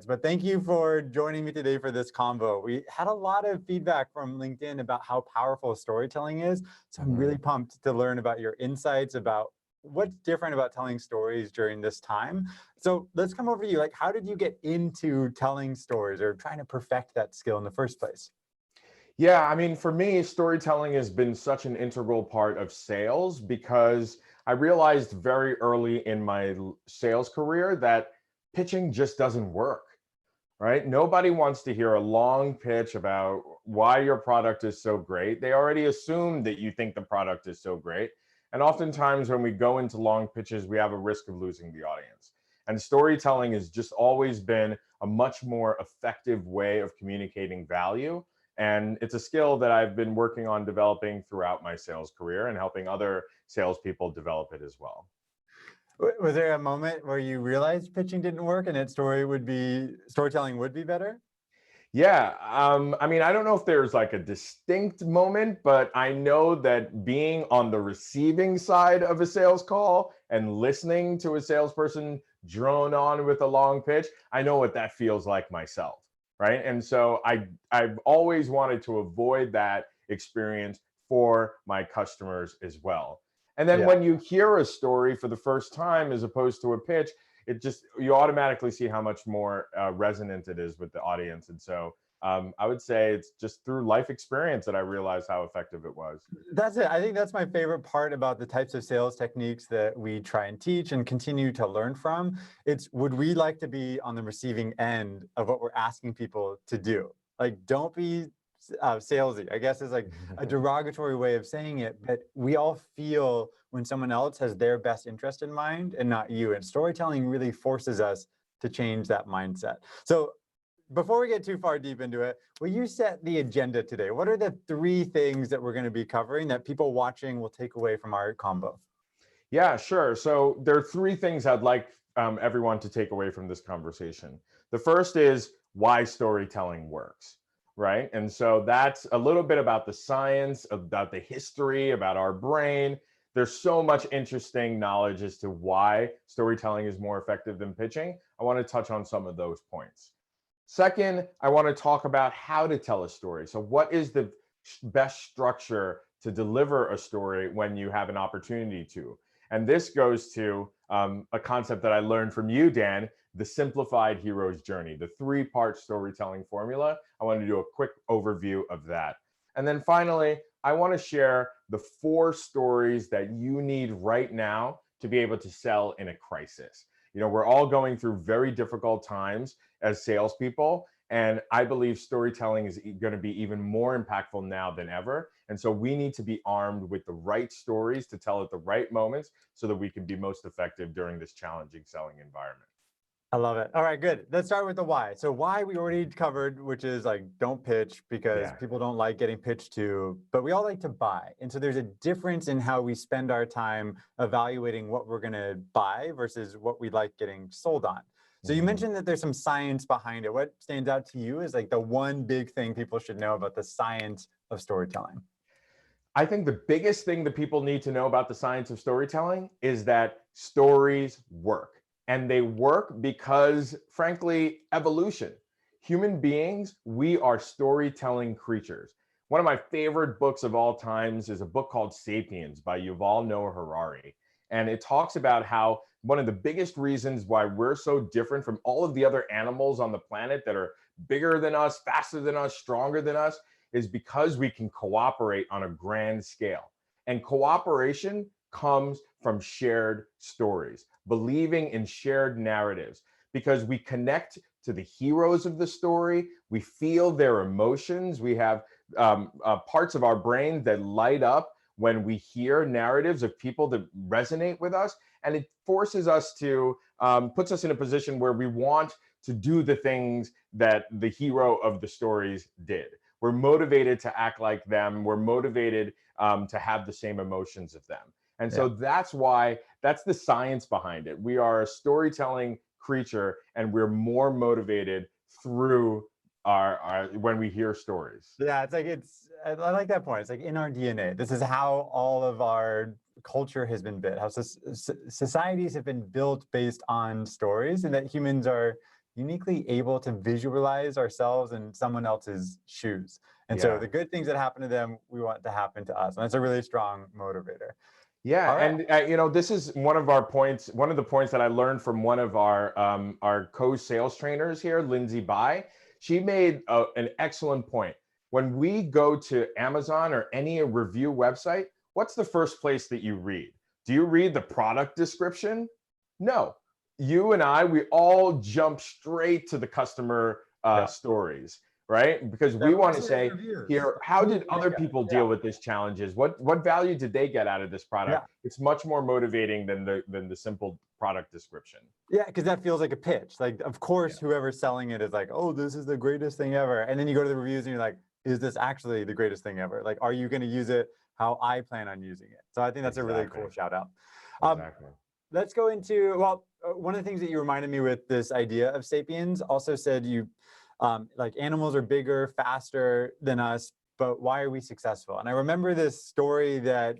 But thank you for joining me today for this convo. We had a lot of feedback from LinkedIn about how powerful storytelling is. So I'm really pumped to learn about your insights about what's different about telling stories during this time. So let's come over to you. Like, how did you get into telling stories or trying to perfect that skill in the first place? Yeah, I mean, for me, storytelling has been such an integral part of sales because I realized very early in my sales career that pitching just doesn't work, right? Nobody wants to hear a long pitch about why your product is so great. They already assume that you think the product is so great. And oftentimes, when we go into long pitches, we have a risk of losing the audience. And storytelling has just always been a much more effective way of communicating value. And it's a skill that I've been working on developing throughout my sales career and helping other salespeople develop it as well. Was there a moment where you realized pitching didn't work and that storytelling would be better? Yeah, I mean, I don't know if there's like a distinct moment, but I know that being on the receiving side of a sales call and listening to a salesperson drone on with a long pitch, I know what that feels like myself, right? And so I've always wanted to avoid that experience for my customers as well. And then Yeah. when you hear a story for the first time as opposed to a pitch, it just you automatically see how much more resonant it is with the audience. And so I would say it's just through life experience that I realized how effective it was. That's it. I think that's my favorite part about the types of sales techniques that we try and teach and continue to learn from. It's would we like to be on the receiving end of what we're asking people to do? Like, don't be salesy, I guess is like a derogatory way of saying it, but we all feel when someone else has their best interest in mind and not you. And storytelling really forces us to change that mindset. So before we get too far deep into it, will you set the agenda today? What are the three things that we're going to be covering that people watching will take away from our combo? Yeah, sure. So there are three things I'd like everyone to take away from this conversation. The first is why storytelling works, right? And so that's a little bit about the science, about the history, about our brain. There's so much interesting knowledge as to why storytelling is more effective than pitching. I want to touch on some of those points. Second, I want to talk about how to tell a story. So, what is the best structure to deliver a story when you have an opportunity to? And this goes to a concept that I learned from you, Dan, the simplified hero's journey, the three-part storytelling formula. I want to do a quick overview of that. And then finally, I want to share the 4 stories that you need right now to be able to sell in a crisis. You know, we're all going through very difficult times as salespeople. And I believe storytelling is going to be even more impactful now than ever. And so we need to be armed with the right stories to tell at the right moments so that we can be most effective during this challenging selling environment. I love it. All right, good. Let's start with the why. So why we already covered, which is like, don't pitch because Yeah. people don't like getting pitched to, but we all like to buy. And so there's a difference in how we spend our time evaluating what we're going to buy versus what we like getting sold on. So you Mhm. mentioned that there's some science behind it. What stands out to you is like the one big thing people should know about the science of storytelling? I think the biggest thing that people need to know about the science of storytelling is that stories work. And they work because, frankly, evolution. Human beings, we are storytelling creatures. One of my favorite books of all times is a book called Sapiens by Yuval Noah Harari. And it talks about how one of the biggest reasons why we're so different from all of the other animals on the planet that are bigger than us, faster than us, stronger than us, is because we can cooperate on a grand scale. And cooperation comes from shared stories, believing in shared narratives, because we connect to the heroes of the story. We feel their emotions. We have parts of our brain that light up when we hear narratives of people that resonate with us. And it forces us to, puts us in a position where we want to do the things that the hero of the stories did. We're motivated to act like them. We're motivated to have the same emotions of them. And so Yeah. that's why, that's the science behind it. We are a storytelling creature and we're more motivated through our when we hear stories. Yeah, I like that point. It's like in our DNA. This is how all of our culture has been built, how societies have been built based on stories, and that humans are, uniquely able to visualize ourselves in someone else's shoes. And so Yeah. the good things that happen to them, we want to happen to us. And that's a really strong motivator. Yeah, All right. and this is one of the points that I learned from one of our co-sales trainers here, Lindsay Bai. She made an excellent point. When we go to Amazon or any review website, what's the first place that you read? Do you read the product description? No. You and I, we all jump straight to the customer Yeah. stories, right? Because we Yeah, want to mostly say, reviews. here, how did other people Yeah. deal with this challenges? What value did they get out of this Yeah. product? It's much more motivating than the simple product description. Yeah, because that feels like a pitch. Like, of course, whoever's selling it is like, oh, this is the greatest thing ever. And then you go to the reviews and you're like, is this actually the greatest thing ever? Like, are you going to use it how I plan on using it? So I think that's a really cool shout out. Exactly. Let's go into, well, one of the things that you reminded me with this idea of sapiens also said you, like animals are bigger, faster than us, but why are we successful? And I remember this story that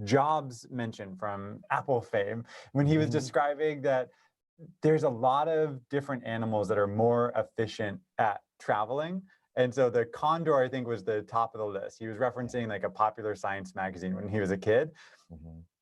Jobs mentioned from Apple fame when he was describing that there's a lot of different animals that are more efficient at traveling. And so the condor, I think, was the top of the list. He was referencing like a popular science magazine when he was a kid.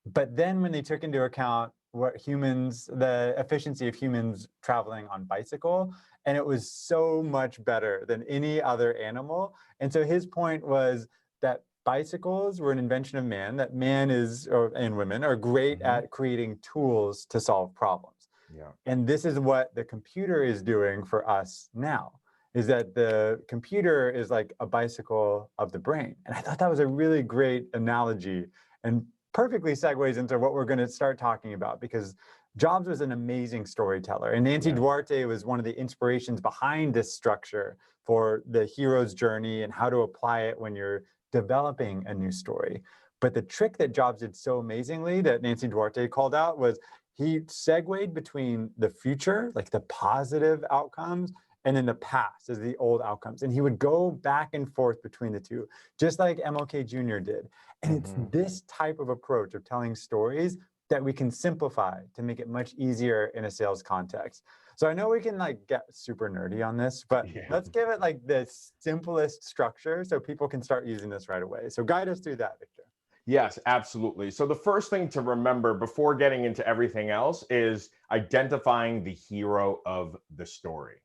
But then when they took into account what humans, the efficiency of humans traveling on bicycle, and it was so much better than any other animal. And so his point was that bicycles were an invention of man, that man is, and women are great at creating tools to solve problems. Yeah. And this is what the computer is doing for us now, is that the computer is like a bicycle of the brain. And I thought that was a really great analogy and perfectly segues into what we're going to start talking about, because Jobs was an amazing storyteller. And Nancy Duarte was one of the inspirations behind this structure for the hero's journey and how to apply it when you're developing a new story. But the trick that Jobs did so amazingly that Nancy Duarte called out was he segued between the future, like the positive outcomes, and then the past as the old outcomes. And he would go back and forth between the two, just like MLK Jr. did. And it's this type of approach of telling stories that we can simplify to make it much easier in a sales context. So I know we can like get super nerdy on this, but let's give it like the simplest structure so people can start using this right away. So guide us through that, Victor. Yes, absolutely. So the first thing to remember before getting into everything else is identifying the hero of the story,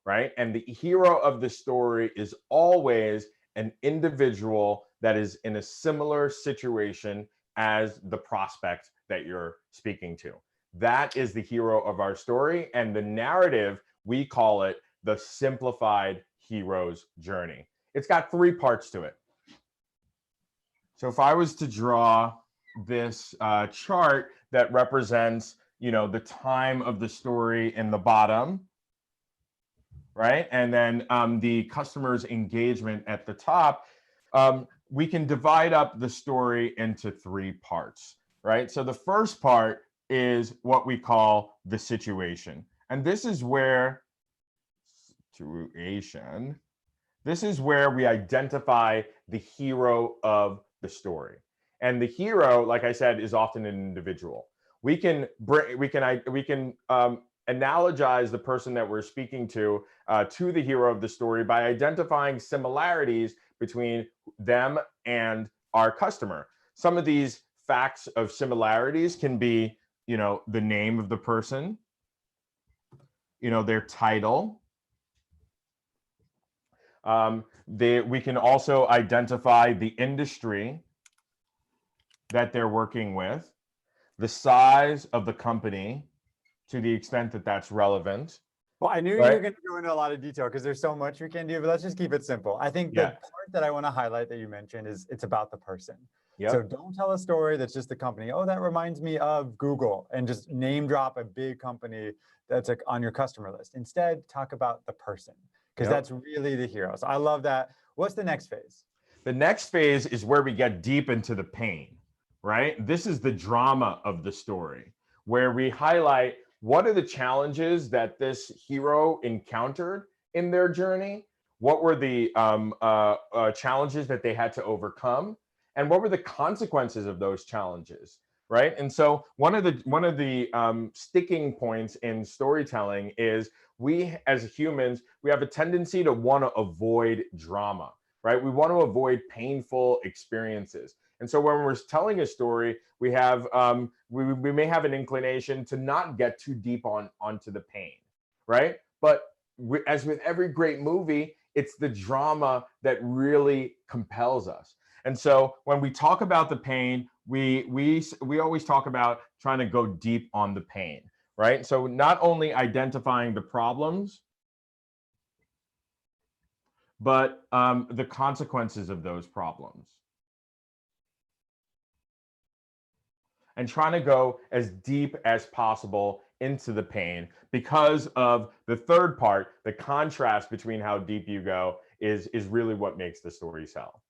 right? And the hero of the story is always an individual that is in a similar situation as the prospect that you're speaking to. That is the hero of our story. And the narrative, we call it the simplified hero's journey. It's got 3 parts to it. So if I was to draw this chart that represents, the time of the story in the bottom, right? And then the customer's engagement at the top, we can divide up the story into 3 parts, right? So the first part is what we call the situation. And this is where we identify the hero of the story. And the hero, like I said, is often an individual. We can analogize the person that we're speaking to the hero of the story by identifying similarities between them and our customer. Some of these facts of similarities can be, the name of the person, their title. We can also identify the industry that they're working with, the size of the company to the extent that that's relevant. Well, I knew you were going to go into a lot of detail because there's so much we can do, but let's just keep it simple. I think the part that I want to highlight that you mentioned is it's about the person. So don't tell a story that's just the company. Oh, that reminds me of Google, and just name drop a big company that's like on your customer list. Instead, talk about the person, because that's really the hero. So I love that. What's the next phase? The next phase is where we get deep into the pain, right? This is the drama of the story, where we highlight what are the challenges that this hero encountered in their journey? What were the challenges that they had to overcome? And what were the consequences of those challenges? right? And so one of the sticking points in storytelling is we as humans, we have a tendency to want to avoid drama, right? We want to avoid painful experiences. And so when we're telling a story, we have we may have an inclination to not get too deep onto the pain, right? But as with every great movie, it's the drama that really compels us. And so when we talk about the pain, we always talk about trying to go deep on the pain, right? So not only identifying the problems, but the consequences of those problems, and trying to go as deep as possible into the pain, because of the third part, the contrast between how deep you go is really what makes the story sell.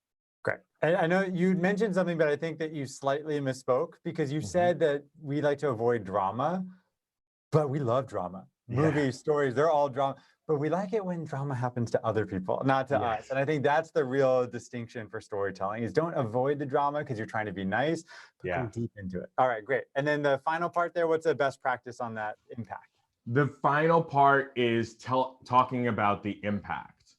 Great. And I know you mentioned something, but I think that you slightly misspoke because you Mhm. said that we like to avoid drama, but we love drama. Yeah. Movies, stories, they're all drama, but we like it when drama happens to other people, not to us. Yes. And I think that's the real distinction for storytelling is don't avoid the drama because you're trying to be nice, but go Yeah. deep into it. All right, great. And then the final part there, what's the best practice on that impact? The final part is talking about the impact,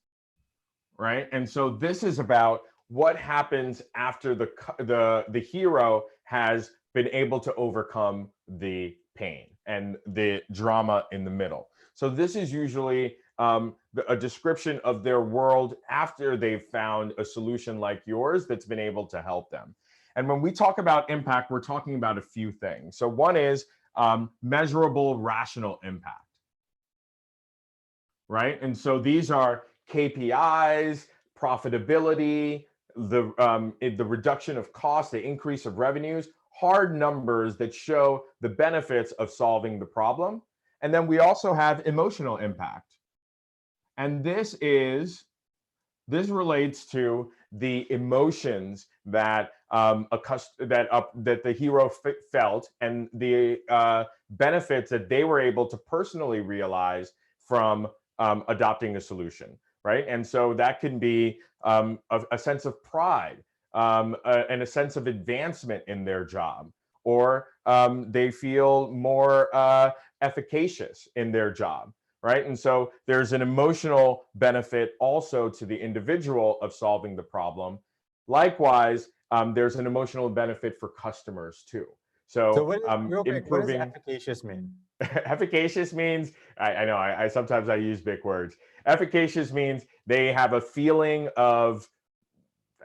right? And so this is about what happens after the hero has been able to overcome the pain and the drama in the middle. So this is usually a description of their world after they've found a solution like yours that's been able to help them. And when we talk about impact, we're talking about a few things. So one is measurable rational impact, right? And so these are KPIs, profitability, the reduction of cost, the increase of revenues, hard numbers that show the benefits of solving the problem. And then we also have emotional impact. And this relates to the emotions that that the hero felt, and the benefits that they were able to personally realize from adopting a solution, right? And so that can be a sense of pride, and a sense of advancement in their job, or they feel more efficacious in their job, right? And so there's an emotional benefit also to the individual of solving the problem. Likewise, there's an emotional benefit for customers too. So So real quick, what does improving efficacious mean? efficacious means, I know I sometimes I use big words. Efficacious means they have a feeling of,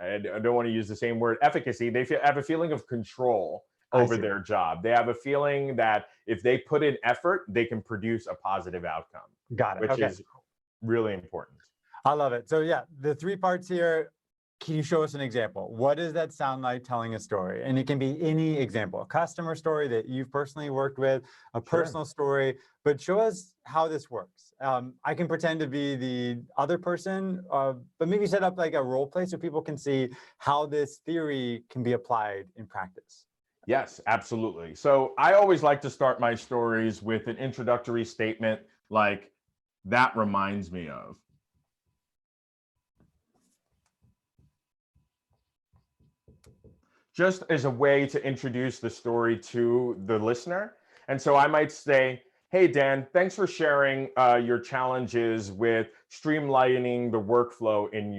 I don't want to use the same word, efficacy. They have a feeling of control I over see. their job. They have a feeling that if they put in effort, they can produce a positive outcome, Got it. which Okay. is really important. I love it. So yeah, the three parts here. Can you show us an example? What does that sound like telling a story? And it can be any example, a customer story that you've personally worked with, a Sure. personal story, but show us how this works. I can pretend to be the other person, but maybe set up like a role play so people can see how this theory can be applied in practice. Yes, absolutely. So I always like to start my stories with an introductory statement like, that reminds me of. Just as a way to introduce the story to the listener. And so I might say, hey, Dan, thanks for sharing your challenges with streamlining the workflow in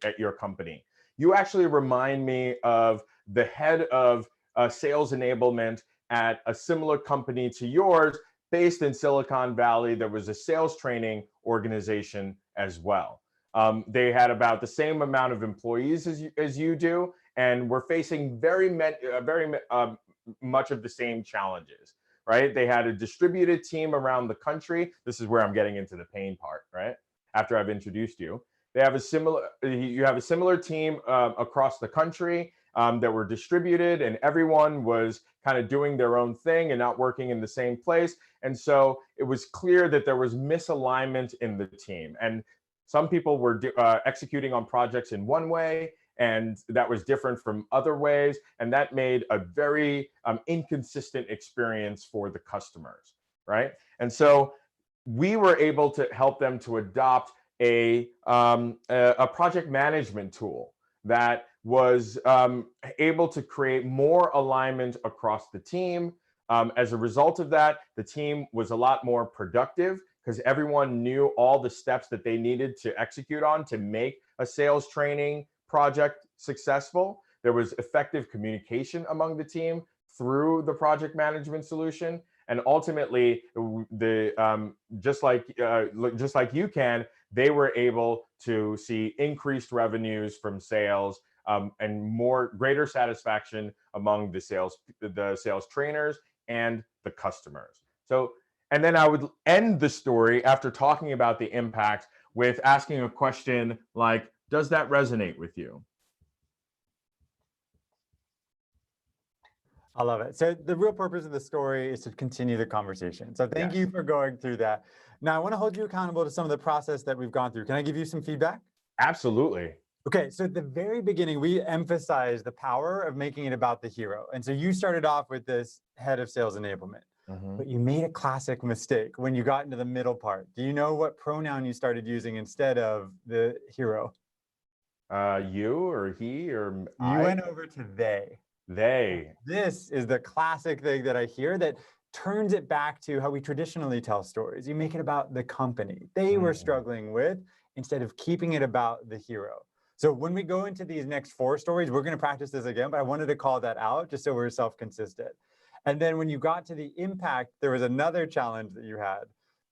at your company. You actually remind me of the head of sales enablement at a similar company to yours, based in Silicon Valley. There was a sales training organization as well. They had about the same amount of employees as you do, and we're facing very much of the same challenges, right? They had a distributed team around the country. This is where I'm getting into the pain part, right? After I've introduced you, you have a similar team across the country that were distributed, and everyone was kind of doing their own thing and not working in the same place. And so it was clear that there was misalignment in the team, and some people were executing on projects in one way, and that was different from other ways, and that made a very inconsistent experience for the customers, right? And so we were able to help them to adopt a project management tool that was able to create more alignment across the team. As a result of that, the team was a lot more productive because everyone knew all the steps that they needed to execute on to make a sales training project successful. There was effective communication among the team through the project management solution. And ultimately, just like you can, they were able to see increased revenues from sales, and greater satisfaction among the sales trainers and the customers. So, and then I would end the story after talking about the impact with asking a question like, does that resonate with you? I love it. So the real purpose of the story is to continue the conversation. So thank you for going through that. Now I want to hold you accountable to some of the process that we've gone through. Can I give you some feedback? Absolutely. Okay, so at the very beginning, we emphasized the power of making it about the hero. And so you started off with this head of sales enablement, but you made a classic mistake when you got into the middle part. Do you know what pronoun you started using instead of the hero? You or he or You went over to they. They. This is the classic thing that I hear that turns it back to how we traditionally tell stories. You make it about the company they were struggling with instead of keeping it about the hero. So when we go into these next 4 stories, we're going to practice this again, but I wanted to call that out just so we're self-consistent. And then when you got to the impact, there was another challenge that you had.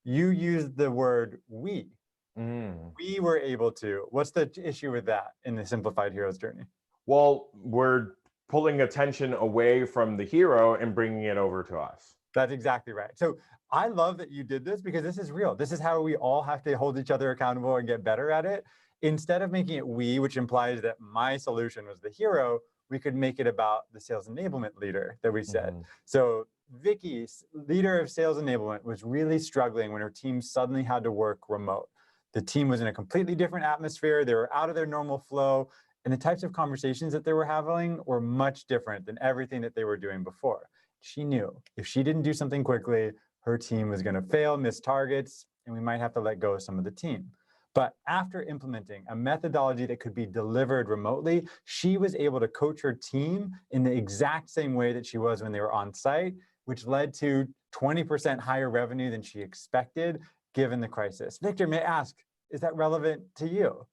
You used the word we. We were able to. What's the issue with that in the simplified hero's journey? Well, we're pulling attention away from the hero and bringing it over to us. That's exactly right. So I love that you did this because this is real. This is how we all have to hold each other accountable and get better at it. Instead of making it we, which implies that my solution was the hero, we could make it about the sales enablement leader that we said. So Vicky, leader of sales enablement, was really struggling when her team suddenly had to work remote. The team was in a completely different atmosphere. They were out of their normal flow. And the types of conversations that they were having were much different than everything that they were doing before. She knew if she didn't do something quickly, her team was going to fail, miss targets, and we might have to let go of some of the team. But after implementing a methodology that could be delivered remotely, she was able to coach her team in the exact same way that she was when they were on site, which led to 20% higher revenue than she expected, given the crisis. Victor, may I ask, is that relevant to you?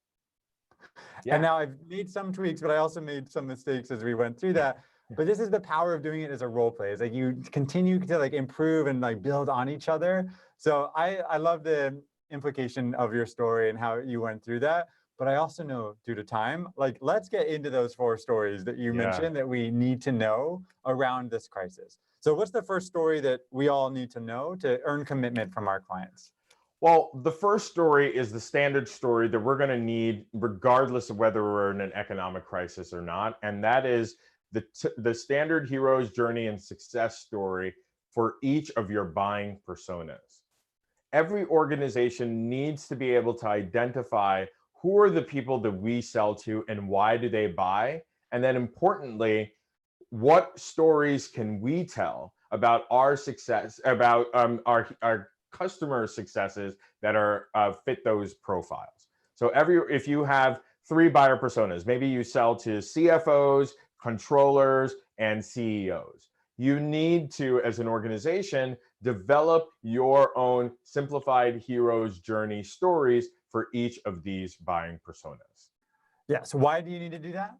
Yeah. And now I've made some tweaks, but I also made some mistakes as we went through that. But this is the power of doing it as a role play. It's like you continue to like improve and like build on each other. So I love the implication of your story and how you went through that. But I also know due to time, like let's get into those 4 stories that you mentioned that we need to know around this crisis. So what's the first story that we all need to know to earn commitment from our clients? Well, the first story is the standard story that we're going to need regardless of whether we're in an economic crisis or not. And that is the standard hero's journey and success story for each of your buying personas. Every organization needs to be able to identify who are the people that we sell to and why do they buy? And then importantly, what stories can we tell about our success, about our customer successes that are fit those profiles. So if you have 3 buyer personas, maybe you sell to CFOs, controllers, and CEOs. You need to, as an organization, develop your own simplified hero's journey stories for each of these buying personas. Yeah, so why do you need to do that?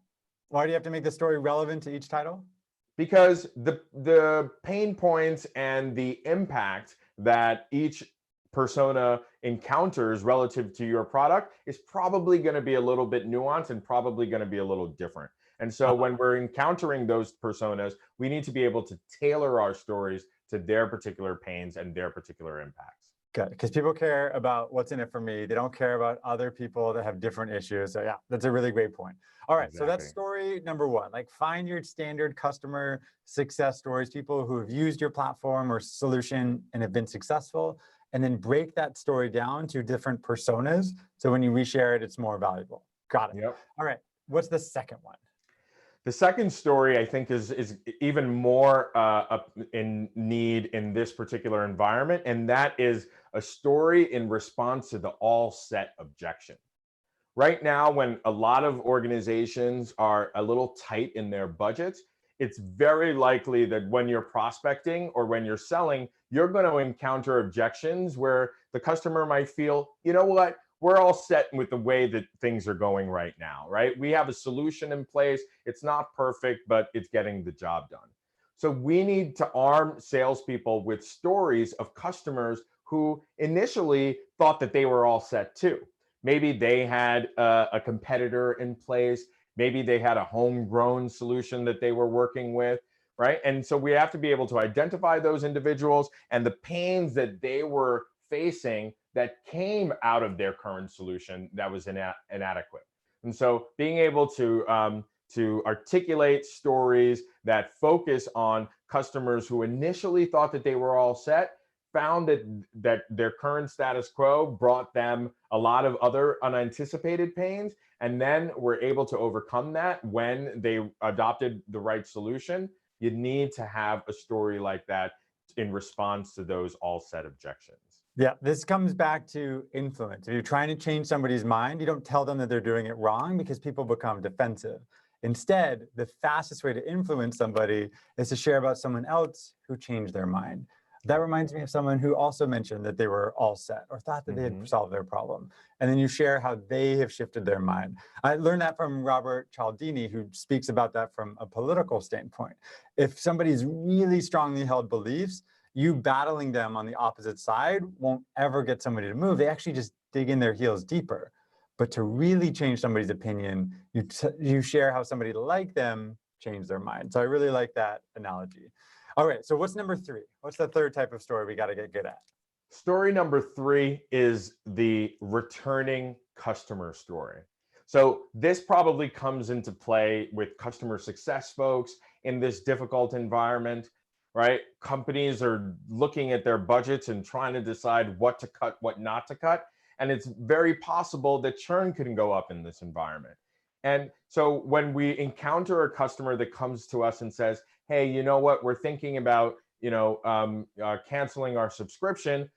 Why do you have to make the story relevant to each title? Because the pain points and the impact that each persona encounters relative to your product is probably going to be a little bit nuanced and probably going to be a little different. And so when we're encountering those personas, we need to be able to tailor our stories to their particular pains and their particular impacts. Good, because people care about what's in it for me. They don't care about other people that have different issues. So yeah, that's a really great point. All right, so that's story number 1. Like find your standard customer success stories, people who have used your platform or solution and have been successful, and then break that story down to different personas. So when you reshare it, it's more valuable. Got it. Yep. All right, what's the second one? The second story, I think, is even more in need in this particular environment, and that is a story in response to the all set objection. Right now, when a lot of organizations are a little tight in their budgets, it's very likely that when you're prospecting or when you're selling, you're going to encounter objections where the customer might feel, you know what, we're all set with the way that things are going right now, right? We have a solution in place. It's not perfect, but it's getting the job done. So we need to arm salespeople with stories of customers who initially thought that they were all set too. Maybe they had a competitor in place. Maybe they had a homegrown solution that they were working with, right? And so we have to be able to identify those individuals and the pains that they were facing that came out of their current solution that was inadequate. And so being able to articulate stories that focus on customers who initially thought that they were all set, found that their current status quo brought them a lot of other unanticipated pains, and then were able to overcome that when they adopted the right solution. You need to have a story like that in response to those all set objections. Yeah, this comes back to influence. If you're trying to change somebody's mind, you don't tell them that they're doing it wrong because people become defensive. Instead, the fastest way to influence somebody is to share about someone else who changed their mind. That reminds me of someone who also mentioned that they were all set or thought that they had solved their problem. And then you share how they have shifted their mind. I learned that from Robert Cialdini, who speaks about that from a political standpoint. If somebody's really strongly held beliefs, you battling them on the opposite side won't ever get somebody to move. They actually just dig in their heels deeper. But to really change somebody's opinion, you share how somebody like them changed their mind. So I really like that analogy. All right, so what's number 3? What's the third type of story we got to get good at? Story number 3 is the returning customer story. So this probably comes into play with customer success folks in this difficult environment, right? Companies are looking at their budgets and trying to decide what to cut, what not to cut. And it's very possible that churn can go up in this environment. And so when we encounter a customer that comes to us and says, hey, you know what, we're thinking about canceling our subscription,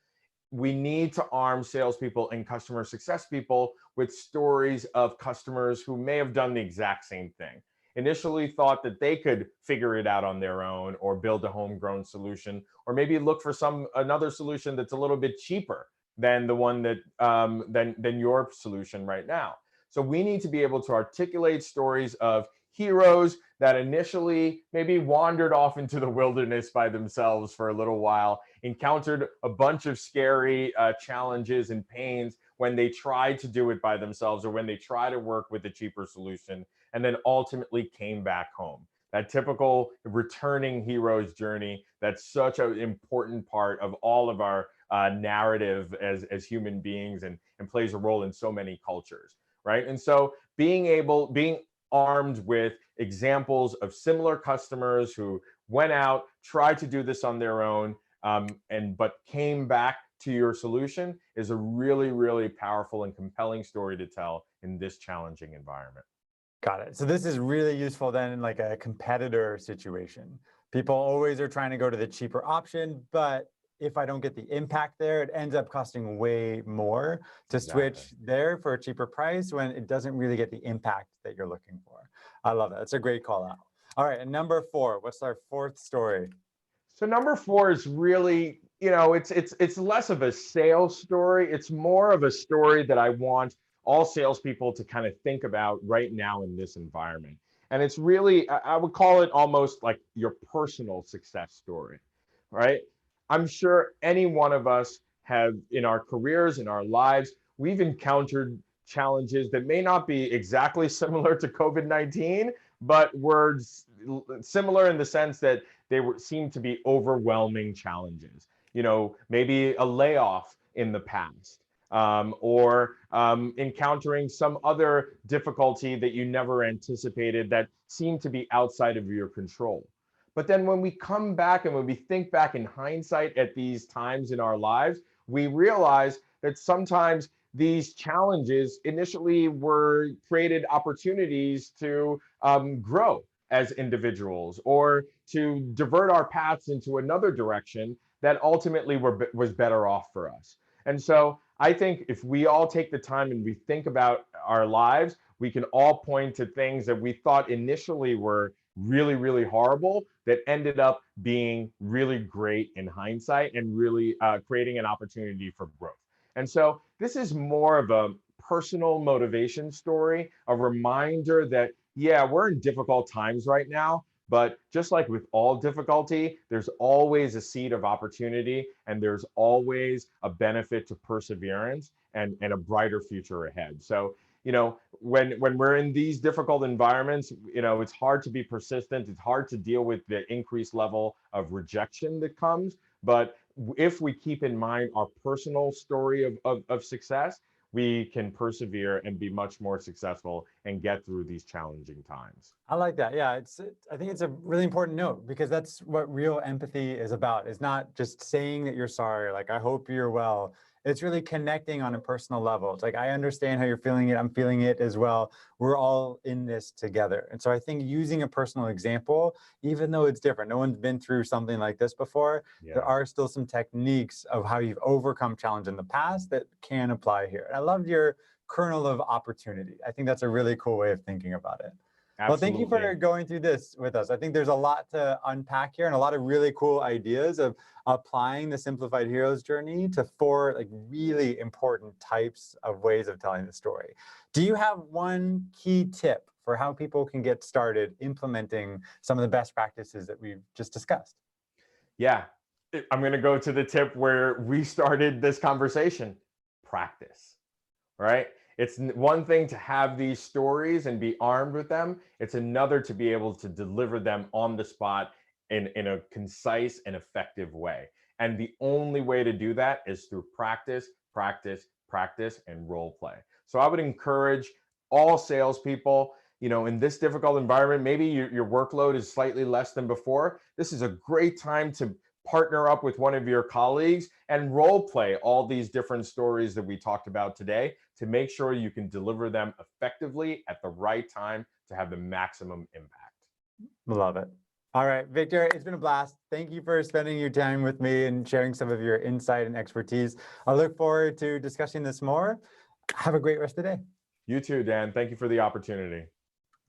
we need to arm salespeople and customer success people with stories of customers who may have done the exact same thing. Initially thought that they could figure it out on their own or build a homegrown solution, or maybe look for another solution that's a little bit cheaper than the one that than your solution right now. So we need to be able to articulate stories of heroes that initially maybe wandered off into the wilderness by themselves for a little while, encountered a bunch of scary challenges and pains when they tried to do it by themselves or when they tried to work with a cheaper solution, and then ultimately came back home. That typical returning hero's journey, that's such an important part of all of our narrative as human beings, and plays a role in so many cultures, right? And so being armed with examples of similar customers who went out, tried to do this on their own, but came back to your solution is a really, really powerful and compelling story to tell in this challenging environment. Got it. So this is really useful then in like a competitor situation. People always are trying to go to the cheaper option, but if I don't get the impact there, it ends up costing way more to switch there for a cheaper price when it doesn't really get the impact that you're looking for. I love that. That's a great call out. All right, and number 4, what's our 4th story? So number 4 is really, it's less of a sales story. It's more of a story that I want all salespeople to kind of think about right now in this environment. And it's really, I would call it almost like your personal success story, right? I'm sure any one of us have, in our careers, in our lives, we've encountered challenges that may not be exactly similar to COVID-19, but were similar in the sense that seem to be overwhelming challenges. Maybe a layoff in the past, or encountering some other difficulty that you never anticipated that seemed to be outside of your control. But then when we come back and when we think back in hindsight at these times in our lives, we realize that sometimes these challenges initially were created opportunities to grow as individuals, or to divert our paths into another direction that ultimately was better off for us. And so I think if we all take the time and we think about our lives, we can all point to things that we thought initially were really, really horrible that ended up being really great in hindsight and really creating an opportunity for growth. And so this is more of a personal motivation story, a reminder that, yeah, we're in difficult times right now, but just like with all difficulty, there's always a seed of opportunity and there's always a benefit to perseverance and a brighter future ahead. So, when we're in these difficult environments, it's hard to be persistent. It's hard to deal with the increased level of rejection that comes. But if we keep in mind our personal story of success, we can persevere and be much more successful and get through these challenging times. I like that. Yeah, I think it's a really important note because that's what real empathy is about. It's not just saying that you're sorry, like I hope you're well. It's really connecting on a personal level. It's like I understand how you're feeling it. I'm feeling it as well. We're all in this together. And so I think using a personal example, even though it's different, no one's been through something like this before, there Yeah, are still some techniques of how you've overcome challenge in the past that can apply here. And I loved your kernel of opportunity. I think that's a really cool way of thinking about it. Well, thank you absolutely. for going through this with us. I think there's a lot to unpack here and a lot of really cool ideas of applying the simplified hero's journey to four like really important types of ways of telling the story. Do you have one key tip for how people can get started implementing some of the best practices that we've just discussed? Yeah, I'm going to go to the tip where we started this conversation: practice, right? It's one thing to have these stories and be armed with them. It's another to be able to deliver them on the spot in a concise and effective way. And the only way to do that is through practice, practice, practice, and role play. So I would encourage all salespeople, in this difficult environment, maybe your workload is slightly less than before. This is a great time to partner up with one of your colleagues and role play all these different stories that we talked about today to make sure you can deliver them effectively at the right time to have the maximum impact. Love it. All right, Victor, it's been a blast. Thank you for spending your time with me and sharing some of your insight and expertise. I look forward to discussing this more. Have a great rest of the day. You too, Dan. Thank you for the opportunity.